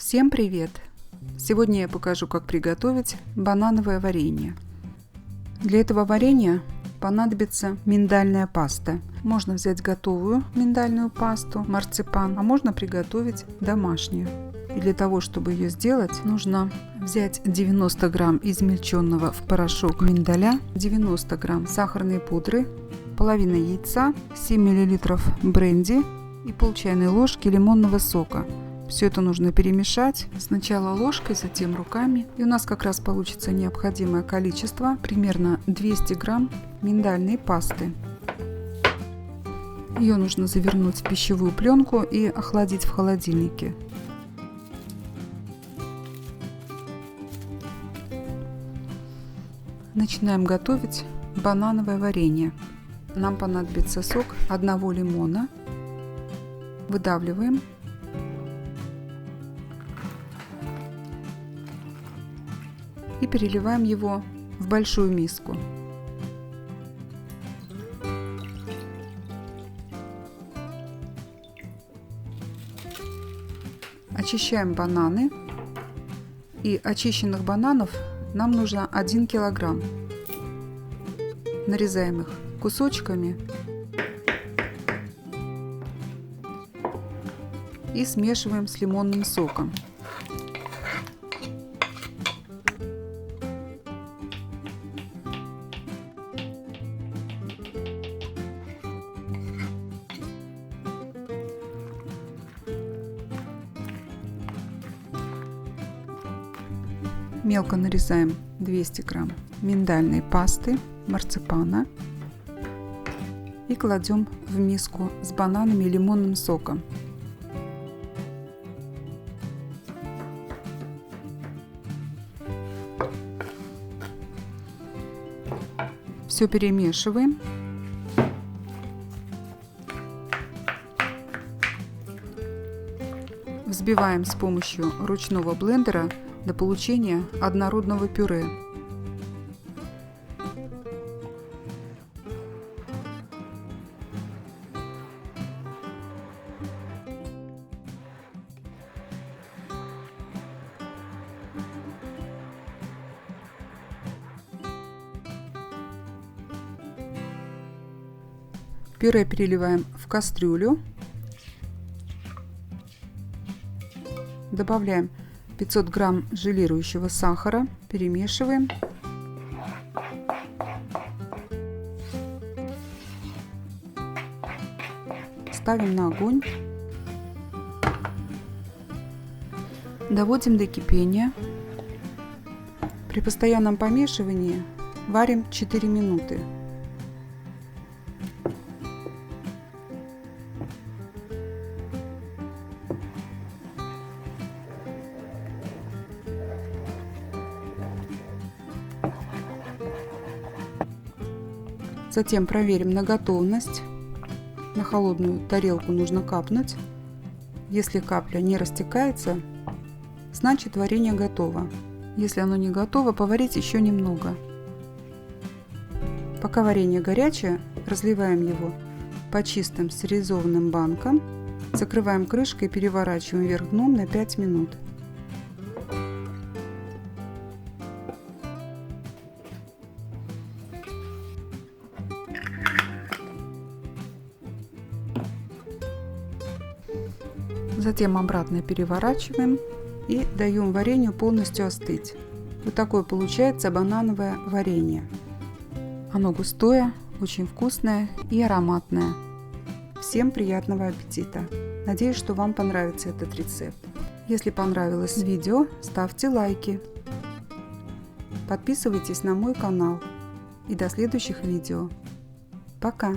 Всем привет! Сегодня я покажу, как приготовить банановое варенье. Для этого варенья понадобится миндальная паста. Можно взять готовую миндальную пасту, марципан, а можно приготовить домашнюю. И для того, чтобы ее сделать, нужно взять 90 грамм измельченного в порошок миндаля, 90 грамм сахарной пудры, половина яйца, 7 мл бренди и пол чайной ложки лимонного сока. Все это нужно перемешать сначала ложкой, затем руками. И у нас как раз получится необходимое количество, примерно 200 грамм миндальной пасты. Ее нужно завернуть в пищевую пленку и охладить в холодильнике. Начинаем готовить банановое варенье. Нам понадобится сок одного лимона. Выдавливаем. И переливаем его в большую миску. Очищаем бананы. И очищенных бананов нам нужно 1 килограмм. Нарезаем их кусочками и смешиваем с лимонным соком. Мелко нарезаем 200 грамм миндальной пасты, марципана и кладем в миску с бананами и лимонным соком. Все перемешиваем. Взбиваем с помощью ручного блендера до получения однородного пюре. Пюре переливаем в кастрюлю. Добавляем 500 грамм желирующего сахара, перемешиваем. Ставим на огонь. Доводим до кипения. При постоянном помешивании варим 4 минуты. Затем проверим на готовность. На холодную тарелку нужно капнуть. Если капля не растекается, значит варенье готово. Если оно не готово, поварить еще немного. Пока варенье горячее, разливаем его по чистым стерилизованным банкам, закрываем крышкой и переворачиваем вверх дном на 5 минут. Затем обратно переворачиваем и даем варенью полностью остыть. Вот такое получается банановое варенье. Оно густое, очень вкусное и ароматное. Всем приятного аппетита! Надеюсь, что вам понравится этот рецепт. Если понравилось видео, ставьте лайки. Подписывайтесь на мой канал. И до следующих видео. Пока!